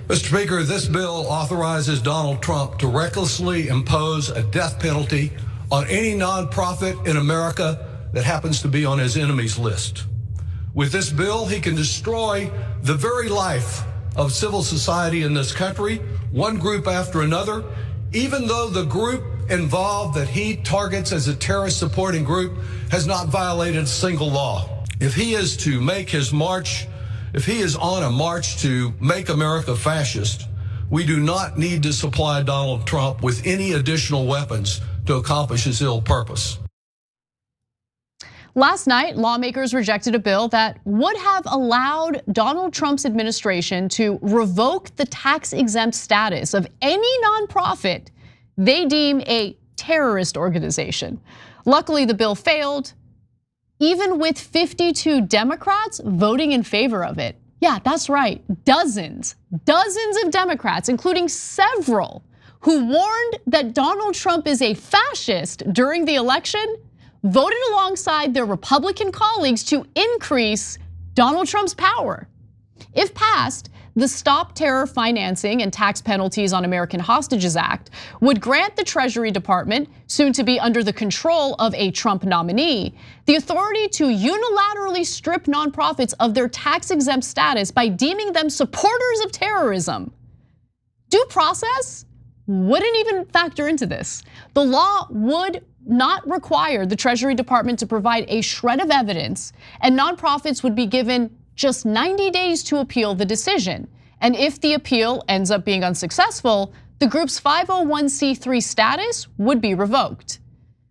Mr. Speaker, this bill authorizes Donald Trump to recklessly impose a death penalty on any nonprofit in America that happens to be on his enemies list. With this bill, he can destroy the very life of civil society in this country, one group after another, even though the group involved that he targets as a terrorist supporting group has not violated a single law. If he is to make his march, if he is on a march to make America fascist, we do not need to supply Donald Trump with any additional weapons to accomplish his ill purpose. Last night, lawmakers rejected a bill that would have allowed Donald Trump's administration to revoke the tax-exempt status of any nonprofit they deem a terrorist organization. Luckily, the bill failed, even with 52 Democrats voting in favor of it. Yeah, that's right, dozens of Democrats, including several who warned that Donald Trump is a fascist during the election, voted alongside their Republican colleagues to increase Donald Trump's power. If passed, the Stop Terror Financing and Tax Penalties on American Hostages Act would grant the Treasury Department, soon to be under the control of a Trump nominee, the authority to unilaterally strip nonprofits of their tax-exempt status by deeming them supporters of terrorism. Due process wouldn't even factor into this. The law would not require the Treasury Department to provide a shred of evidence, and nonprofits would be given just 90 days to appeal the decision. And if the appeal ends up being unsuccessful, the group's 501c3 status would be revoked.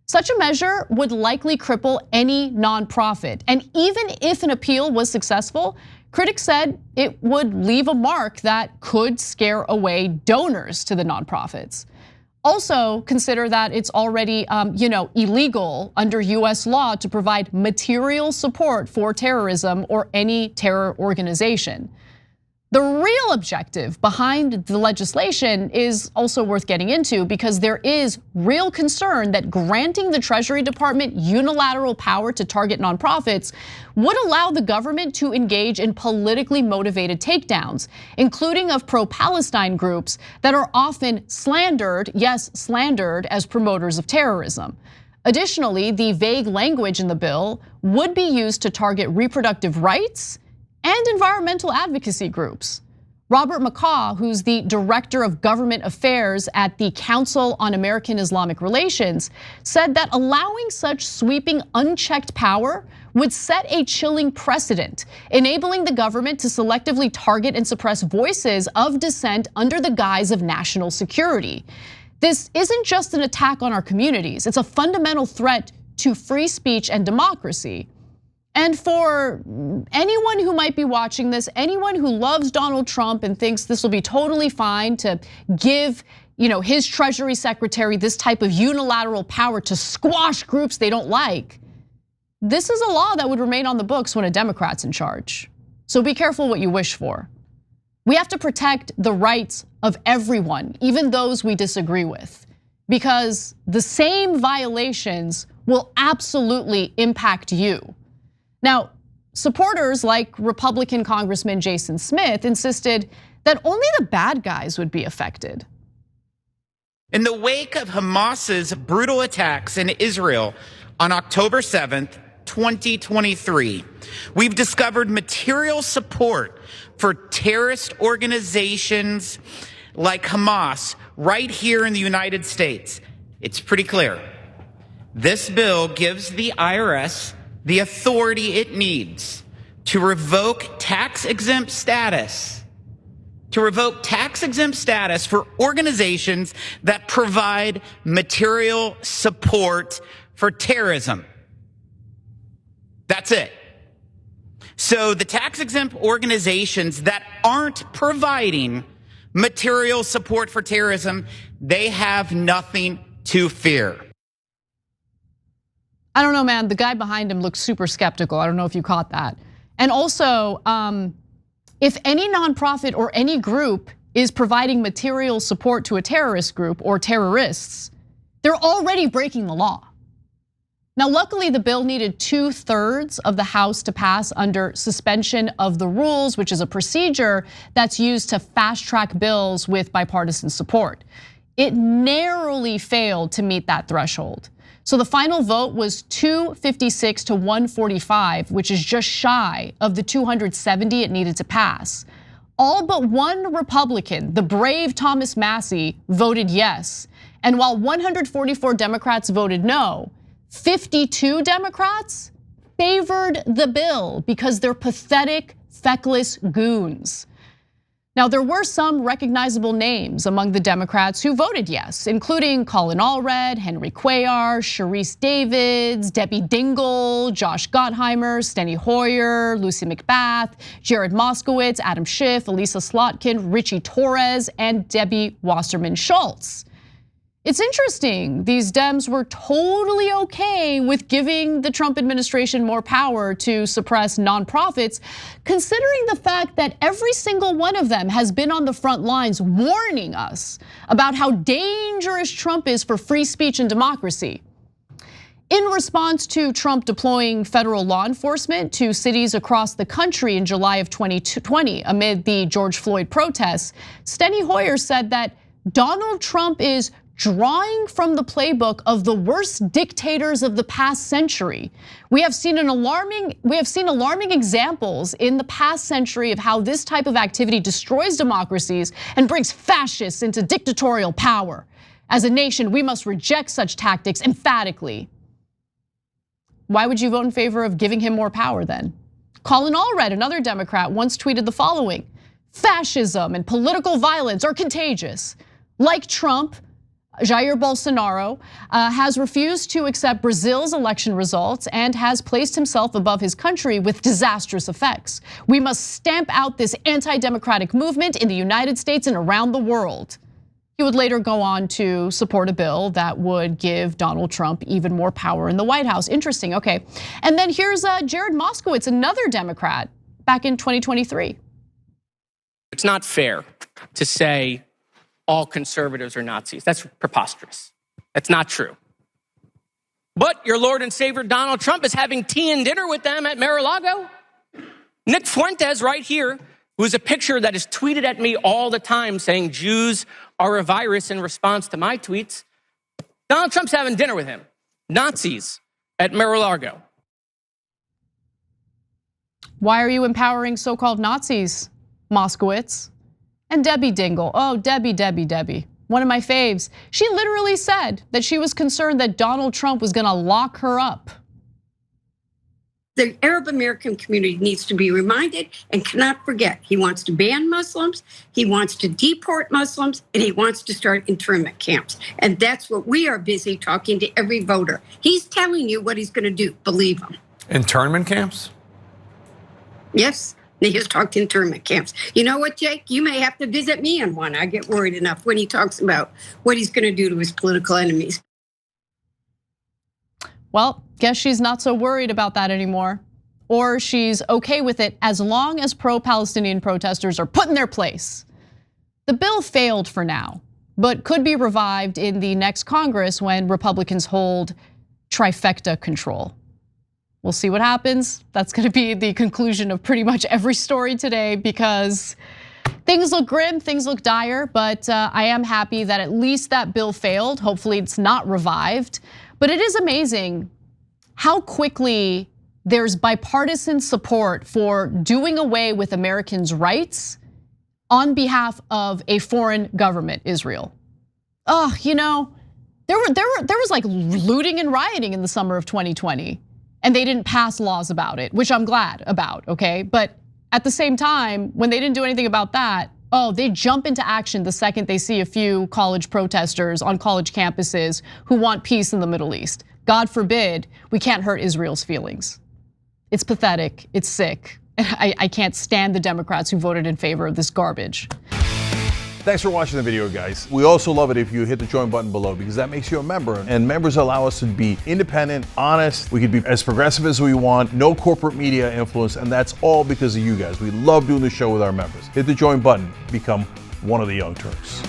Such a measure would likely cripple any nonprofit. And even if an appeal was successful, critics said it would leave a mark that could scare away donors to the nonprofits. Also consider that it's already illegal under US law to provide material support for terrorism or any terror organization. The real objective behind the legislation is also worth getting into because there is real concern that granting the Treasury Department unilateral power to target nonprofits would allow the government to engage in politically motivated takedowns, including of pro-Palestine groups that are often slandered, yes, slandered as promoters of terrorism. Additionally, the vague language in the bill would be used to target reproductive rights and environmental advocacy groups. Robert McCaw, who's the Director of Government Affairs at the Council on American Islamic Relations, said that allowing such sweeping, unchecked power would set a chilling precedent, enabling the government to selectively target and suppress voices of dissent under the guise of national security. This isn't just an attack on our communities, it's a fundamental threat to free speech and democracy. And for anyone who might be watching this, anyone who loves Donald Trump and thinks this will be totally fine to give his Treasury Secretary this type of unilateral power to squash groups they don't like, this is a law that would remain on the books when a Democrat's in charge. So be careful what you wish for. We have to protect the rights of everyone, even those we disagree with, because the same violations will absolutely impact you. Now, supporters like Republican Congressman Jason Smith insisted that only the bad guys would be affected. In the wake of Hamas's brutal attacks in Israel on October 7th, 2023, we've discovered material support for terrorist organizations like Hamas right here in the United States. It's pretty clear. This bill gives the IRS the authority it needs to revoke tax-exempt status for organizations that provide material support for terrorism. That's it. So the tax-exempt organizations that aren't providing material support for terrorism, they have nothing to fear. I don't know, man, the guy behind him looks super skeptical. I don't know if you caught that. And also, if any nonprofit or any group is providing material support to a terrorist group or terrorists, they're already breaking the law. Now, luckily, the bill needed 2/3 of the House to pass under suspension of the rules, which is a procedure that's used to fast-track bills with bipartisan support. It narrowly failed to meet that threshold. So the final vote was 256 to 145, which is just shy of the 270 it needed to pass. All but one Republican, the brave Thomas Massie, voted yes. And while 144 Democrats voted no, 52 Democrats favored the bill because they're pathetic, feckless goons. Now, there were some recognizable names among the Democrats who voted yes, including Colin Allred, Henry Cuellar, Sharice Davids, Debbie Dingell, Josh Gottheimer, Steny Hoyer, Lucy McBath, Jared Moskowitz, Adam Schiff, Elisa Slotkin, Ritchie Torres, and Debbie Wasserman Schultz. It's interesting, these Dems were totally okay with giving the Trump administration more power to suppress nonprofits, considering the fact that every single one of them has been on the front lines warning us about how dangerous Trump is for free speech and democracy. In response to Trump deploying federal law enforcement to cities across the country in July of 2020 amid the George Floyd protests, Steny Hoyer said that Donald Trump is drawing from the playbook of the worst dictators of the past century. We have seen alarming examples in the past century of how this type of activity destroys democracies and brings fascists into dictatorial power. As a nation, we must reject such tactics emphatically. Why would you vote in favor of giving him more power then? Colin Allred, another Democrat, once tweeted the following: fascism and political violence are contagious. Like Trump, Jair Bolsonaro has refused to accept Brazil's election results and has placed himself above his country with disastrous effects. We must stamp out this anti-democratic movement in the United States and around the world. He would later go on to support a bill that would give Donald Trump even more power in the White House. Interesting, okay. And then here's Jared Moskowitz, another Democrat, back in 2023. It's not fair to say all conservatives are Nazis. That's preposterous. That's not true. But your Lord and Savior Donald Trump is having tea and dinner with them at Mar-a-Lago. Nick Fuentes right here, who's a picture that is tweeted at me all the time saying Jews are a virus in response to my tweets. Donald Trump's having dinner with him. Nazis at Mar-a-Lago. Why are you empowering so-called Nazis, Moskowitz? And Debbie Dingell, oh, Debbie, one of my faves. She literally said that she was concerned that Donald Trump was gonna lock her up. The Arab American community needs to be reminded and cannot forget. He wants to ban Muslims, he wants to deport Muslims, and he wants to start internment camps. And that's what we are busy talking to every voter. He's telling you what he's gonna do, believe him. Internment camps? Yes. He has talked internment camps. You know what, Jake? You may have to visit me in one. I get worried enough when he talks about what he's going to do to his political enemies. Well, guess she's not so worried about that anymore. Or she's okay with it as long as pro-Palestinian protesters are put in their place. The bill failed for now, but could be revived in the next Congress when Republicans hold trifecta control. We'll see what happens. That's gonna be the conclusion of pretty much every story today because things look grim, things look dire, but I am happy that at least that bill failed. Hopefully it's not revived. But it is amazing how quickly there's bipartisan support for doing away with Americans' rights on behalf of a foreign government, Israel. Oh, you know, there was like looting and rioting in the summer of 2020. And they didn't pass laws about it, which I'm glad about, okay? But at the same time, when they didn't do anything about that, oh, they jump into action the second they see a few college protesters on college campuses who want peace in the Middle East. God forbid, we can't hurt Israel's feelings. It's pathetic, it's sick. I can't stand the Democrats who voted in favor of this garbage. Thanks for watching the video, guys. We also love it if you hit the join button below because that makes you a member, and members allow us to be independent, honest. We can be as progressive as we want, no corporate media influence, and that's all because of you guys. We love doing the show with our members. Hit the join button, become one of the Young Turks.